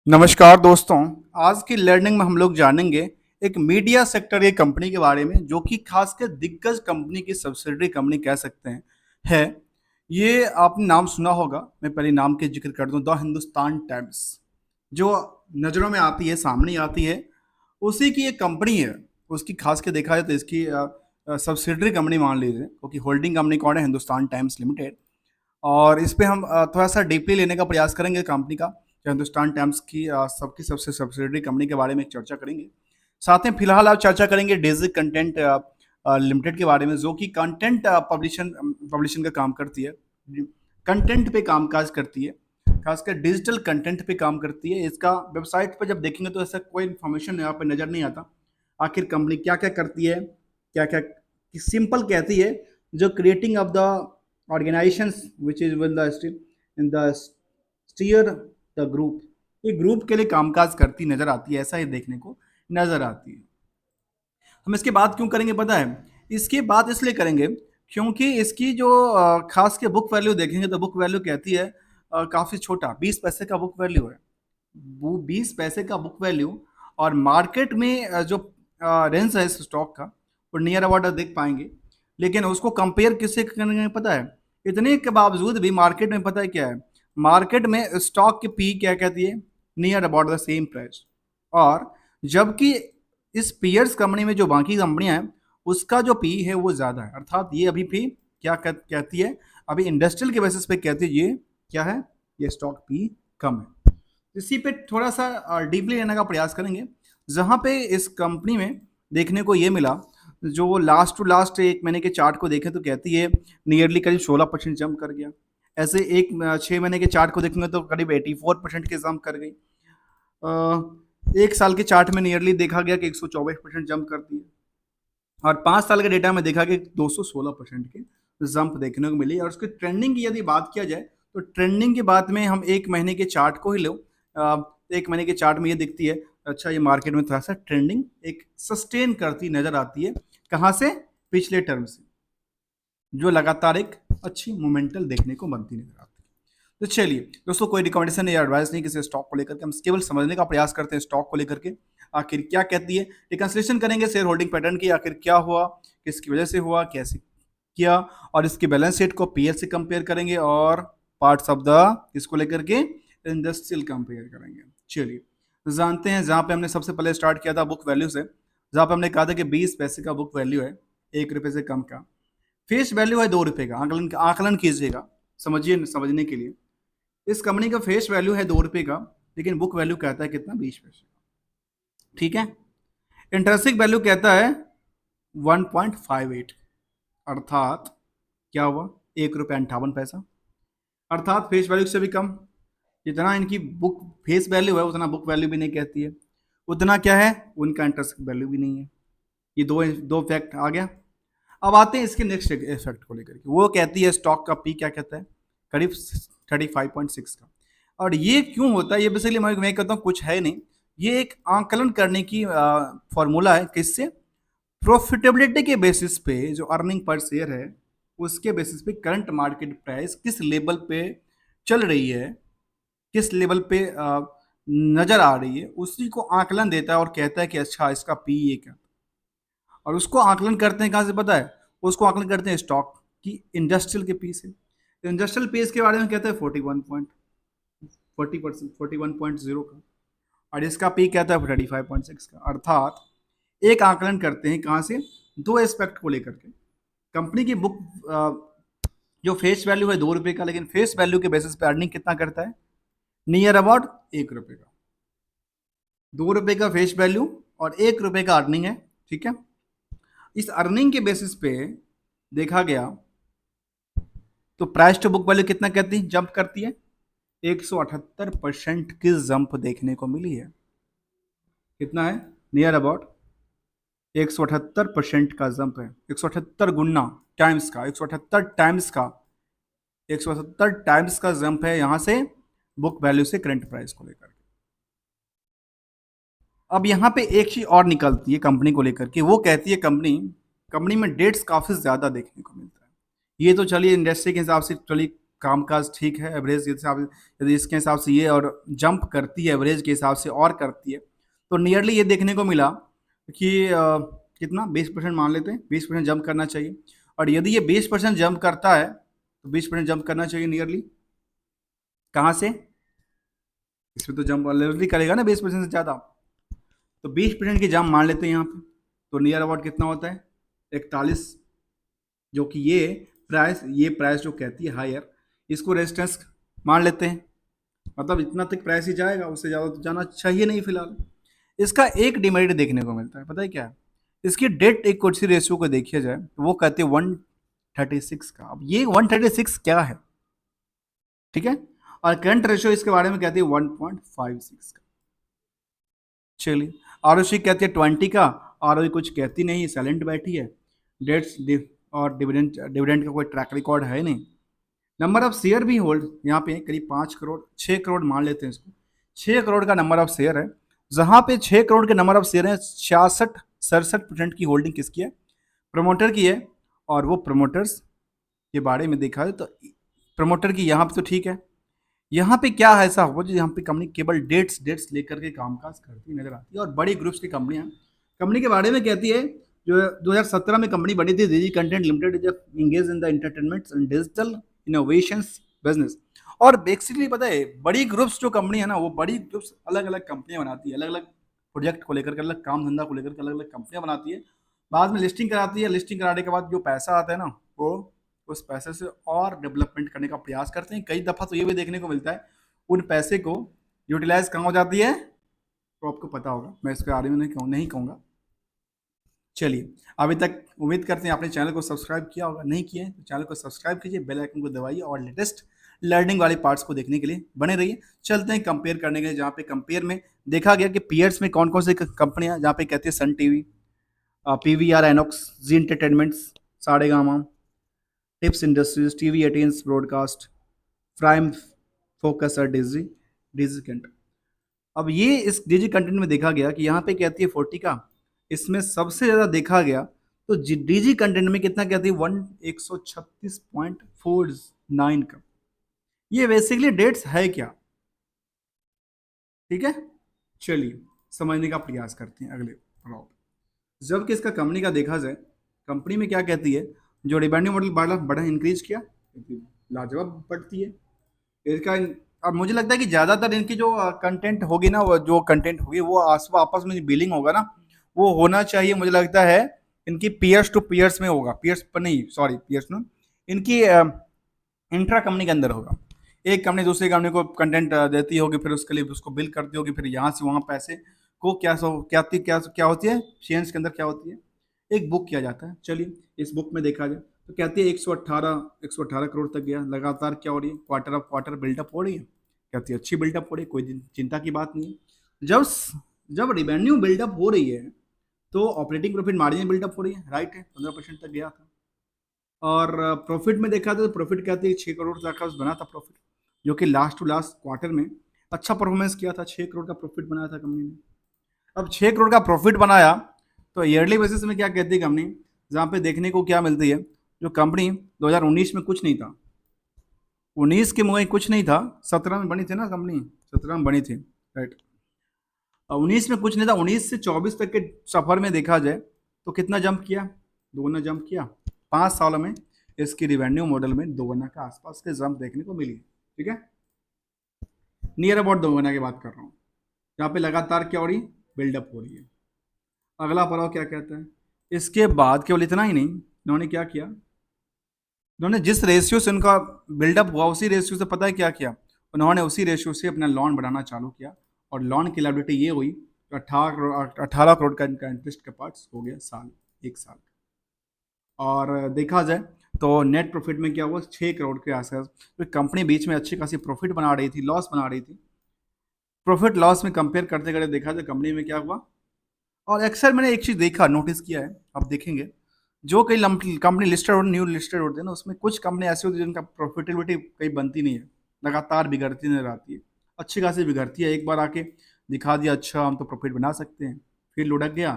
नमस्कार दोस्तों। आज की लर्निंग में हम लोग जानेंगे एक मीडिया सेक्टर की कंपनी के बारे में जो कि खासकर दिग्गज कंपनी की सब्सिडरी कंपनी कह सकते हैं है। ये आपने नाम सुना होगा। मैं पहले नाम के जिक्र कर दूं, द हिंदुस्तान टाइम्स जो नज़रों में आती है, सामने आती है, उसी की एक कंपनी है। उसकी खास के देखा जाए तो इसकी सब्सिडरी कंपनी मान लीजिए, क्योंकि होल्डिंग कंपनी कौन है? Hindustan times limited. और इस पे हम थोड़ा सा डीपली लेने का प्रयास करेंगे कंपनी का, जो हिंदुस्तान टाइम्स की सबकी सबसे सब्सिडरी कंपनी के बारे में एक चर्चा करेंगे। साथ में फिलहाल आप चर्चा करेंगे डेजी कंटेंट लिमिटेड के बारे में, जो कि कंटेंट पब्लिशिंग का काम करती है, कंटेंट पे कामकाज करती है, खासकर डिजिटल कंटेंट पे काम करती है। इसका वेबसाइट पर जब देखेंगे तो ऐसा कोई इन्फॉर्मेशन यहाँ पे नज़र नहीं आता। आखिर कंपनी क्या क्या करती है, क्या क्या सिंपल कहती है, जो creating of the organisations which is will the in the steer the group, ये ग्रुप के लिए कामकाज करती नजर आती है, ऐसा ही देखने को नजर आती है। हम इसके बात क्यों करेंगे पता है? इसकी बात इसलिए करेंगे क्योंकि इसकी जो खास के बुक वैल्यू देखेंगे तो बुक वैल्यू कहती है काफ़ी छोटा, 20 पैसे का बुक वैल्यू है। वो 20 पैसे का बुक वैल्यू, और मार्केट में जो रेंज है इस स्टॉक का, वो नियर अबाउट देख पाएंगे। लेकिन उसको कंपेयर किससे करेंगे पता है? इतने के बावजूद भी मार्केट में पता है क्या है? मार्केट में स्टॉक की पी क्या कहती है? Near about the same price. और जबकि इस पीयर्स कंपनी में जो बाकी कंपनियां हैं, उसका जो पी है वो ज़्यादा है। अर्थात ये अभी भी क्या कहती है? अभी इंडस्ट्रियल के बेसिस पे कहती है ये क्या है? ये स्टॉक पी कम है। इसी पे थोड़ा सा डीपली लेने का प्रयास करेंगे, जहाँ पे इस कंपनी में देखने को ये मिला, जो लास्ट टू लास्ट एक महीने के चार्ट को देखें तो कहती है नियरली करीब 16% जंप कर गया। ऐसे 6 महीने के चार्ट को देखेंगे तो करीब 84% के जंप कर गई। एक साल के चार्ट में नियरली देखा गया कि 124% जंप कर दिए, और 5 साल के डेटा में देखा कि 216% के जंप देखने को मिली। और उसकी ट्रेंडिंग की यदि बात किया जाए तो ट्रेंडिंग की बात में हम एक महीने के चार्ट को ही लो। एक महीने के चार्ट में ये दिखती है, अच्छा ये मार्केट में थोड़ा सा ट्रेंडिंग एक सस्टेन करती नजर आती है। कहाँ से? पिछले टर्म से, जो लगातार एक अच्छी मोमेंटल देखने को बनती नजर आती है। तो चलिए दोस्तों, कोई रिकमेंडेशन या एडवाइस नहीं किसी स्टॉक को लेकर के, हम केवल समझने का प्रयास करते हैं स्टॉक को लेकर के आखिर क्या कहती है। रिकंसलेशन करेंगे शेयर होल्डिंग पैटर्न की, आखिर क्या हुआ, किसकी वजह से हुआ, कैसे किया, और इसके बैलेंस शीट को पीएल से कंपेयर करेंगे, और पार्ट्स ऑफ द इसको लेकर के इंडस्ट्रियल कंपेयर करेंगे। चलिए जानते हैं, जहाँ पे हमने सबसे पहले स्टार्ट किया था बुक वैल्यू से, जहाँ पे हमने कहा था कि 20 पैसे का बुक वैल्यू है, 1 रुपये से कम का। फेस वैल्यू है 2 रुपये का। आकलन आकलन कीजिएगा, समझिए समझने के लिए। इस कंपनी का फेस वैल्यू है 2 रुपये का, लेकिन बुक वैल्यू कहता है कितना? 20 पैसे का। ठीक है। इंटरेंसिक वैल्यू कहता है 1.58, अर्थात क्या हुआ? 1 रुपये 58 पैसा, अर्थात फेस वैल्यू से भी कम। जितना इनकी बुक फेस वैल्यू है उतना बुक वैल्यू भी नहीं कहती है, उतना क्या है? उनका इंटरेंसिक वैल्यू भी नहीं है। ये दो दो फैक्ट आ गया। अब आते हैं इसके नेक्स्ट इफेक्ट को लेकर के। वो कहती है स्टॉक का पी क्या कहता है? करीब 35.6 का। और ये क्यों होता है? ये बेसिकली मैं कहता हूँ कुछ है नहीं, ये एक आंकलन करने की फॉर्मूला है। किससे? प्रॉफिटेबिलिटी के बेसिस पे, जो अर्निंग पर शेयर है उसके बेसिस पे करंट मार्केट प्राइस किस लेवल पे चल रही है, किस लेवल पे नजर आ रही है, उसी को आकलन देता है और कहता है कि अच्छा इसका पी ये क्या। और उसको आकलन करते हैं कहाँ से पता है? उसको आकलन करते हैं स्टॉक की इंडस्ट्रियल के पी से। इंडस्ट्रियल पेज के बारे में कहता है 41.0 का, और इसका पी कहता है 35.6 का। अर्थात एक आकलन करते हैं कहाँ से? दो एस्पेक्ट को लेकर के। कंपनी की बुक जो फेस वैल्यू है 2 रुपये का, लेकिन फेस वैल्यू के बेसिस पे अर्निंग कितना करता है? नियर अबाउट 1 रुपये का। 2 रुपये का फेस वैल्यू और 1 रुपये का अर्निंग है। ठीक है। इस अर्निंग के बेसिस पे देखा गया तो प्राइस टू बुक वैल्यू कितना कहती है? जंप करती है। 178% की जंप देखने को मिली है। कितना है? नियर अबाउट 178% का जंप है। 178 गुना टाइम्स का, 178 टाइम्स का, 178 टाइम्स का जंप है यहाँ से बुक वैल्यू से करंट प्राइस को लेकर। अब यहाँ पे एक चीज और निकलती है कंपनी को लेकर के, वो कहती है कंपनी में डेट्स काफी ज्यादा देखने को मिलता है। ये तो चलिए इंडस्ट्री के हिसाब से चलिए कामकाज ठीक है एवरेज के हिसाब से, यदि इसके हिसाब से ये और जंप करती है एवरेज के हिसाब से और करती है, तो नियरली ये देखने को मिला कि कितना 20% मान लेते हैं, 20% जंप करना चाहिए। और यदि ये 20% जंप करता है तो 20% जंप करना चाहिए नियरली। कहाँ से? इसमें तो जंप ऑलरेडी करेगा ना 20% से ज़्यादा, तो 20% की जंप मान लेते हैं यहाँ पे। तो नियर अबाउट कितना होता है? 41, जो कि ये प्राइस जो कहती है हायर, इसको रेजिस्टेंस मान लेते हैं। मतलब इतना तक प्राइस ही जाएगा, उससे ज़्यादा तो जाना चाहिए नहीं फिलहाल। इसका एक डिमेरिट देखने को मिलता है, पता है क्या है? इसकी डेट इक्विटी रेशियो को देखिए जाए तो वो कहते हैं 136 का। अब ये 136 क्या है, ठीक है? और करंट रेशियो इसके बारे में कहती है 1.56 का। चलिए, आरओसी कहती है 20 का, आरओई कुछ कहती नहीं, साइलेंट बैठी है। डेट्स और डिविडेंड का कोई ट्रैक रिकॉर्ड है नहीं। नंबर ऑफ शेयर भी होल्ड यहाँ पे करीब 5 करोड़, 6 करोड़ मान लेते हैं इसको। 6 करोड़ का नंबर ऑफ शेयर है, जहां पे 6 करोड़ के नंबर ऑफ शेयर है, 66% की होल्डिंग किसकी है? प्रमोटर की है। और वो प्रमोटर्स के बारे में देखा है तो प्रमोटर की यहाँ पे तो ठीक है। यहाँ पे क्या है ऐसा हो जो यहाँ पे कंपनी केवल डेट्स डेट्स लेकर के कामकाज करती नजर आती है। और बड़ी ग्रुप्स की कंपनियां कंपनी के बारे में कहती है, जो 2017 में कंपनी बनी थी, digi content limited, is engage in the entertainment and digital innovations business. और बेसिकली पता है, बड़ी ग्रुप्स जो कंपनी है ना, वो बड़ी ग्रुप्स अलग अलग कंपनियां बनाती है, अलग अलग प्रोजेक्ट को लेकर के, अलग काम धंधा को लेकर के अलग अलग कंपनियां बनाती है। बाद में लिस्टिंग कराती है, लिस्टिंग कराने के बाद जो पैसा आता है ना, वो उस पैसे से और डेवलपमेंट करने का प्रयास करते हैं। कई दफा तो ये भी देखने को मिलता है उन पैसे को यूटिलाइज कहाँ हो जाती है, तो आपको पता होगा, मैं इसके बारे में नहीं कहूँगा। चलिए, अभी तक उम्मीद करते हैं आपने चैनल को सब्सक्राइब किया होगा, नहीं किया है तो चैनल को सब्सक्राइब कीजिए, बेल आइकन को दबाइए और लेटेस्ट लर्निंग वाले पार्ट्स को देखने के लिए बने रहिए। चलते हैं कंपेयर करने के लिए, जहाँ पे कंपेयर में देखा गया कि पीयर्स में कौन कौन सी कंपनियां, जहाँ पे कहती है Sun TV, PVR, Inox, Zee entertainments, Saregama, Tips Industries, TV 18 broadcast, prime focus और डिजी डिजी कंटेंट। अब ये इस डिजी कंटेंट में देखा गया कि यहाँ पे कहती है 40 का, इसमें सबसे ज़्यादा देखा गया तो डीजी कंटेंट में कितना कहती है 136.49 का। ये बेसिकली डेट्स है क्या, ठीक है? चलिए समझने का प्रयास करते हैं अगले पड़ाव पे। जबकि इसका कंपनी का देखा जाए, कंपनी में क्या कहती है, जो रिवेन्यू मॉडल बड़ा बड़ा इंक्रीज किया, लाजवाब बढ़ती है इसका। अब मुझे लगता है कि ज़्यादातर इनकी जो कंटेंट होगी ना, वो जो कंटेंट होगी वो आपस में बिलिंग होगा ना, वो होना चाहिए मुझे लगता है इनकी पीयर्स टू पीयर्स में होगा, पीयर्स पर नहीं, सॉरी पीयर्स नो, इनकी इंट्रा कंपनी के अंदर होगा। एक कंपनी दूसरी कंपनी को कंटेंट देती होगी, फिर उसके लिए उसको बिल करती होगी, फिर यहाँ से वहाँ पैसे को क्या होती है, शेयर्स के अंदर क्या होती है, एक बुक किया जाता है। चलिए इस बुक में देखा जाए तो कहती है 118 करोड़ तक गया, लगातार क्या हो रही है, क्वार्टर ऑफ क्वार्टर बिल्डअप हो रही है, कहती है अच्छी बिल्डअप हो रही है, कोई चिंता की बात नहीं है। जब जब रिवेन्यू बिल्डअप हो रही है तो ऑपरेटिंग प्रॉफिट मार्जिन बिल्डअप हो रही है, राइट है, 15% तक गया था। और प्रॉफिट में देखा तो प्रॉफिट कहती है 6 करोड़ तक का बना था प्रॉफिट, जो कि लास्ट टू लास्ट क्वार्टर में अच्छा परफॉर्मेंस किया था, 6 करोड़ का प्रॉफिट बनाया था कंपनी ने। अब 6 करोड़ का प्रॉफिट बनाया तो ईयरली बेसिस में क्या कहती है कंपनी, जहाँ पे देखने को क्या मिलती है, जो कंपनी 2019 में कुछ नहीं था, 19 के मुँह कुछ नहीं था, 17 में बनी थी ना कंपनी, 17 में बनी थी, राइट। 19 में कुछ नहीं था, 19 से 24 तक के सफर में देखा जाए तो कितना जंप किया, दोगुना जंप किया। 5 सालों में इसकी रिवेन्यू मॉडल में दोगुना का आसपास के जंप देखने को मिली, ठीक है, नियर अबाउट दोगुना की बात कर रहा हूँ। यहाँ पे लगातार क्या हो रही, बिल्डअप हो रही है। अगला पड़ाव क्या कहता है, इसके बाद केवल इतना ही नहीं, इन्होंने क्या किया, उन्होंने जिस रेशियो से उनका बिल्डअप हुआ उसी रेशियो से पता है क्या किया, उन्होंने उसी रेशियो से अपना लोन बढ़ाना चालू किया। और लोन की लायबिलिटी ये हुई तो 18 करोड़ का इनका इंटरेस्ट का पार्ट्स हो गया साल, एक साल। और देखा जाए तो नेट प्रॉफिट में क्या हुआ, 6 करोड़ के आसपास। तो कंपनी बीच में अच्छी खासी प्रॉफिट बना रही थी, लॉस बना रही थी, प्रॉफिट लॉस में कंपेयर करते करते देखा जाए कंपनी में क्या हुआ। और अक्सर मैंने एक चीज़ देखा, नोटिस किया है, आप देखेंगे जो कई कंपनी लिस्टेड और न्यू लिस्टेड होते हैं ना, उसमें कुछ कंपनी ऐसी होती है जिनका प्रॉफिटेबिलिटी कहीं बनती नहीं है, लगातार बिगड़ती नजर आती है, अच्छी खासी बिगड़ती है। एक बार आके दिखा दिया अच्छा हम तो प्रॉफिट बना सकते हैं, फिर लुढ़क गया,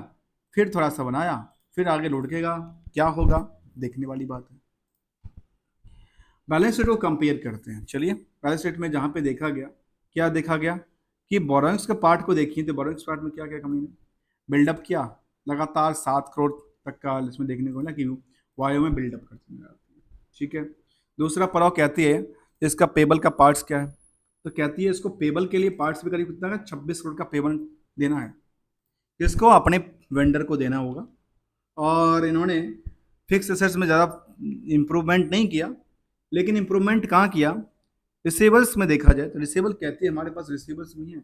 फिर थोड़ा सा बनाया, फिर आगे लुढ़केगा, क्या होगा देखने वाली बात है। बैलेंस शीट को कंपेयर करते हैं। चलिए बैलेंस शीट में जहाँ पे देखा गया, क्या देखा गया कि बोरोइंग्स के पार्ट को देखिए, तो बोरोइंग्स पार्ट में क्या क्या कमी है। बिल्डअप किया लगातार 7 करोड़ तक का इसमें देखने को मिला कि वायु में बिल्डअप करते नजर आती है। ठीक है। दूसरा पड़ाव कहती है इसका पेबल का पार्ट्स क्या है, तो कहती है इसको पेबल के लिए पार्ट्स भी करीब कितना है, 26 करोड़ का पेमेंट देना है, इसको अपने वेंडर को देना होगा। और इन्होंने फिक्स एसेट्स में ज़्यादा इम्प्रूवमेंट नहीं किया, लेकिन इम्प्रूवमेंट कहाँ किया, रिसीवर्स में देखा जाए तो रिसीवर कहती है हमारे पास रिसीवर्स नहीं है,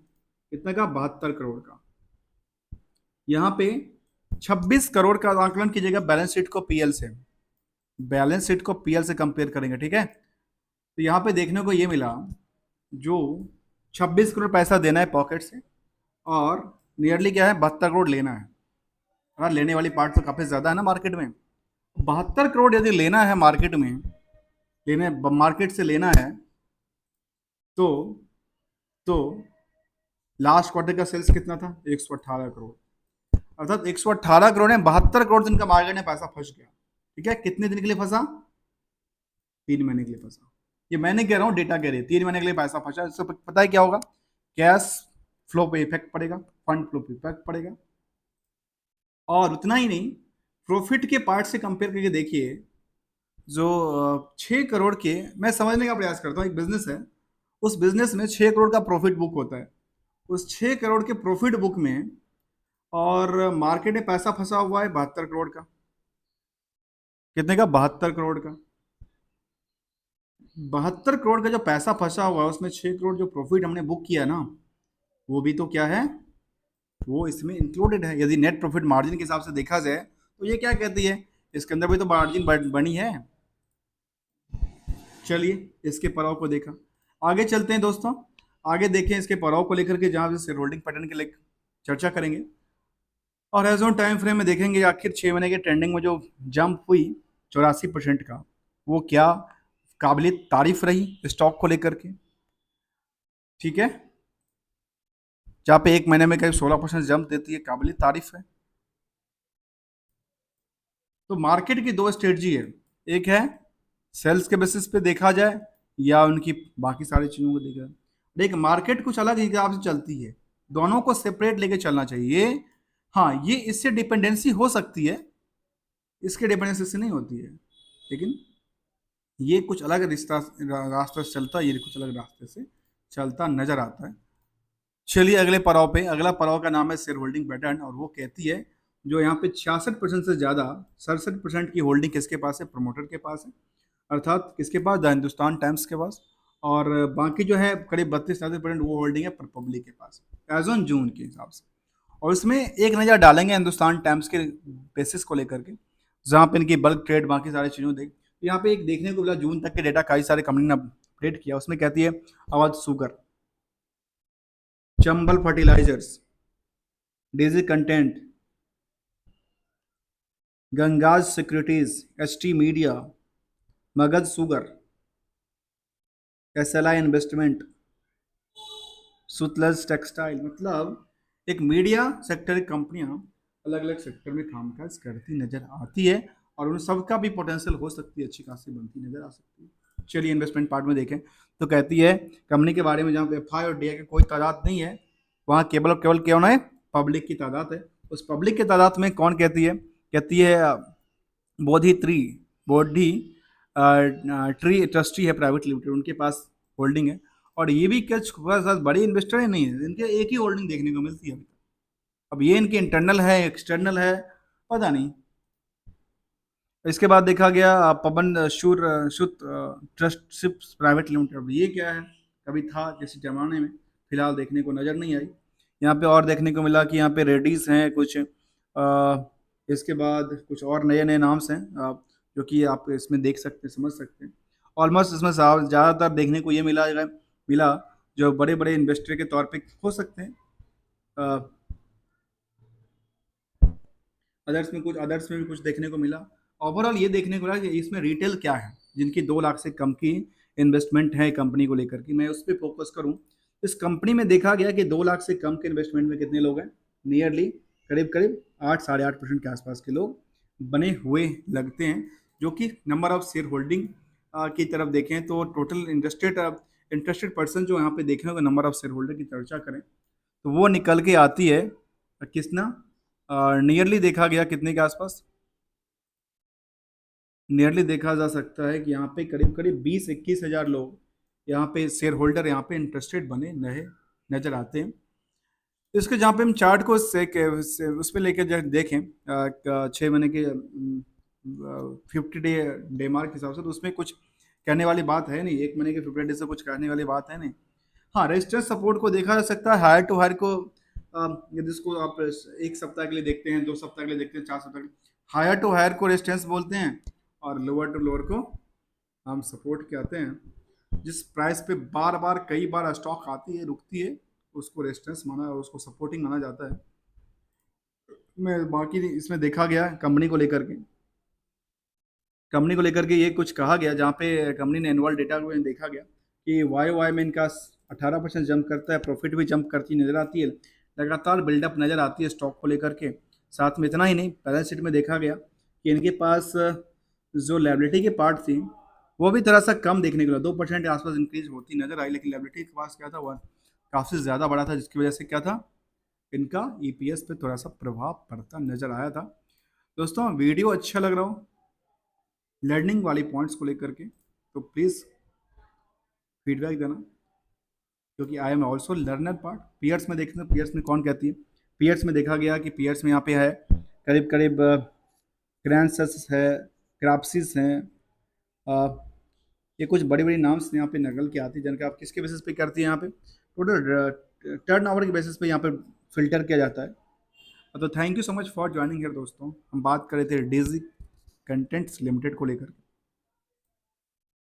कितना का, 72 करोड़ का। यहाँ पे 26 करोड़ का आंकलन कीजिएगा बैलेंस शीट को पीएल से, बैलेंस शीट को पीएल से कंपेयर करेंगे। ठीक है। तो यहाँ पे देखने को ये मिला जो 26 करोड़ पैसा देना है पॉकेट से, और नियरली क्या है, 72 करोड़ लेना है। हाँ, लेने वाली पार्ट तो काफी ज्यादा है ना मार्केट में। 72 करोड़ यदि लेना है मार्केट में, लेने मार्केट से लेना है, तो तो लास्ट क्वार्टर का सेल्स कितना था, 118 करोड़। अर्थात 118 करोड़ में 72 करोड़ दिन का मार्केट में पैसा फंस गया। ठीक है। कितने दिन के लिए फंसा, 3 महीने के लिए फंसा। ये मैंने कह रहा हूँ, डेटा कह रही है 3 महीने के लिए पैसा फंसा। इससे पता है क्या होगा, कैश फ्लो पे इफेक्ट पड़ेगा, फंड फ्लो पे इफेक्ट पड़ेगा। और उतना ही नहीं, प्रॉफिट के पार्ट से कंपेयर करके देखिए, जो 6 करोड़ के, मैं समझने का प्रयास करता हूँ, एक बिजनेस है, उस बिजनेस में 6 करोड़ का प्रॉफिट बुक होता है। उस 6 करोड़ के प्रॉफिट बुक में और मार्केट में पैसा फंसा हुआ है 72 करोड़ का। कितने का, 72 करोड़ का। 72 करोड़ का जो पैसा फंसा हुआ है, उसमें 6 करोड़ जो प्रॉफिट हमने बुक किया ना, वो भी तो क्या है, वो इसमें इंक्लूडेड है। यदि नेट प्रॉफिट मार्जिन के हिसाब से देखा जाए तो ये क्या कहती है, इसके अंदर भी तो मार्जिन बनी है। चलिए इसके पड़ाव को देखा, आगे चलते हैं दोस्तों। आगे देखें इसके पड़ाव को लेकर के, जहां से शेयर होल्डिंग पैटर्न के लिए चर्चा करेंगे। और एज ऑन टाइम फ्रेम में देखेंगे आखिर 6 महीने के ट्रेंडिंग में जो जंप हुई 84% का, वो क्या काबिल तारीफ रही स्टॉक को लेकर के। ठीक है। जहाँ पे 1 महीने में करीब 16% जंप देती है, काबिल तारीफ है। तो मार्केट की दो स्ट्रेटजी है, एक है सेल्स के बेसिस पे देखा जाए, या उनकी बाकी सारी चीजों को देखा जाए। देख, मार्केट कुछ अलग हिसाब से चलती है, दोनों को सेपरेट लेके चलना चाहिए। हाँ, ये इससे डिपेंडेंसी हो सकती है, इसके डिपेंडेंसी से नहीं होती है, लेकिन ये कुछ अलग रास्ते से चलता है, ये कुछ अलग रास्ते से चलता नजर आता है। चलिए अगले पड़ाव पे, अगला पड़ाव का नाम है शेयर होल्डिंग पैटर्न, और वो कहती है जो यहाँ पे 66% से ज्यादा 67% की होल्डिंग किसके पास है, प्रमोटर के पास है। अर्थात किसके पास, द हिंदुस्तान टाइम्स के पास। और बाकी जो है करीब 32-33% वो होल्डिंग है पब्लिक के पास, एज ऑन जून के हिसाब से। और इसमें एक नज़र डालेंगे हिंदुस्तान टाइम्स के बेसिस को लेकर के, जहाँ पे इनकी बल्क ट्रेड बाकी सारी चीज़ों देख, यहाँ पे एक देखने को मिला जून तक के डेटा कई सारे कंपनी ने अपडेट किया। उसमें कहती है आवाज sugar, Chambal fertilisers, digi content, Ganges securities, HT media, Magadh sugar, SLI investment, Sutlej textile. मतलब एक मीडिया सेक्टर की कंपनियां अलग अलग सेक्टर में कामकाज करती नजर आती है, और उन सबका भी पोटेंशियल हो सकती है, अच्छी खासी बनती नजर आ सकती है। चलिए इन्वेस्टमेंट पार्ट में देखें, तो कहती है कंपनी के बारे में जहाँ पे एफ आई और डी आई की कोई तादाद नहीं है, वहाँ केवल केवल क्या होना है, पब्लिक की तादाद है। उस पब्लिक की तादाद में कौन कहती है, कहती है बोधि ट्री, बोधि ट्री ट्रस्टी है प्राइवेट लिमिटेड, उनके पास होल्डिंग है। और ये भी कुछ बड़े इन्वेस्टर है नहीं है, इनके एक ही होल्डिंग देखने को मिलती है अभी तक। अब ये इनकी इंटरनल है एक्सटर्नल है, पता नहीं। इसके बाद देखा गया पवन शूर शुत ट्रस्टशिप प्राइवेट लिमिटेड, अब ये क्या है, कभी था किसी जमाने में, फिलहाल देखने को नजर नहीं आई। यहाँ पे और देखने को मिला कि यहाँ पे रेडीज हैं कुछ, इसके बाद कुछ और नए नए नाम्स हैं, जो कि आप इसमें देख सकते हैं, समझ सकते हैं। ऑलमोस्ट इसमें ज़्यादातर देखने को ये मिला जो बड़े बड़े इन्वेस्टर के तौर पे हो सकते हैं। अदर्स में भी कुछ देखने को मिला। ओवरऑल ये देखने को मिला कि इसमें रिटेल क्या है, जिनकी 2 लाख से कम की इन्वेस्टमेंट है कंपनी को लेकर के, मैं उस पर फोकस करूं। इस कंपनी में देखा गया कि 2 लाख से कम के इन्वेस्टमेंट में कितने लोग हैं, नियरली करीब करीब 8-8.5% के आसपास के लोग बने हुए लगते हैं, जो कि नंबर ऑफ शेयर होल्डिंग की तरफ देखें तो टोटल इंटरेस्टेड इंटरेस्टेड पर्सन जो यहाँ पे देखें अगर नंबर ऑफ शेयर होल्डर की चर्चा करें तो वो निकल के आती है कितना, नियरली देखा गया कितने के आसपास, नियरली देखा जा सकता है कि यहाँ पे करीब करीब 20-21 हज़ार लोग यहाँ पे शेयर होल्डर यहाँ पे इंटरेस्टेड बने नए नजर आते हैं। इसके जहाँ पे हम चार्ट को उस पर लेके जब देखें 6 महीने के 50 डे डे मार्क के हिसाब से, तो उसमें कुछ कहने वाली बात है नहीं, 1 महीने के 50 डे से कुछ कहने वाली बात है नहीं। हाँ, रेजिस्टेंस सपोर्ट को देखा जा सकता है हायर टू हायर को, जिसको आप 1 सप्ताह के लिए देखते हैं, 2 सप्ताह के लिए देखते हैं, 4 सप्ताह के लिए, हायर टू हायर को रेजिस्टेंस बोलते हैं और लोअर टू लोअर को हम सपोर्ट कहते हैं। जिस प्राइस पे बार बार कई बार स्टॉक आती है रुकती है उसको रेजिस्टेंस माना, उसको सपोर्टिंग माना जाता है। मैं बाकी इसमें देखा गया कंपनी को लेकर के ये कुछ कहा गया जहाँ पे कंपनी ने एनुअल डेटा में देखा गया कि वाई में इनका 18% जंप करता है, प्रॉफिट भी जंप करती नजर आती है, लगातार बिल्डअप नजर आती है स्टॉक को लेकर के। साथ में इतना ही नहीं, बैलेंस शीट में देखा गया कि इनके पास जो लायबिलिटी की पार्ट थी वो भी थोड़ा सा कम देखने को मिला, 2% के आसपास इंक्रीज होती नजर आई, लेकिन लायबिलिटी के पास क्या था वह काफ़ी ज़्यादा बड़ा था, जिसकी वजह से क्या था, इनका ईपीएस पे थोड़ा सा प्रभाव पड़ता नजर आया था। दोस्तों वीडियो अच्छा लग रहा हो लर्निंग वाली पॉइंट्स को लेकर के तो प्लीज़ फीडबैक देना, क्योंकि I am also learner part. Peers में देखते हैं पीयर्स में कौन कहती है, पीयर्स में देखा गया कि पीयर्स में यहाँ पे है करीब करीब क्रैंसस है, क्राप्सिस हैं, ये कुछ बड़ी बड़ी नाम्स यहाँ पे नकल के आती है, जिनका आप किसके बेसिस पे करती है, यहाँ पे टोटल टर्न ओवर के बेसिस पे यहाँ पे फिल्टर किया जाता है। तो thank you so much for joining here दोस्तों। हम बात कर रहे थे डेजी कंटेंट्स लिमिटेड को लेकर।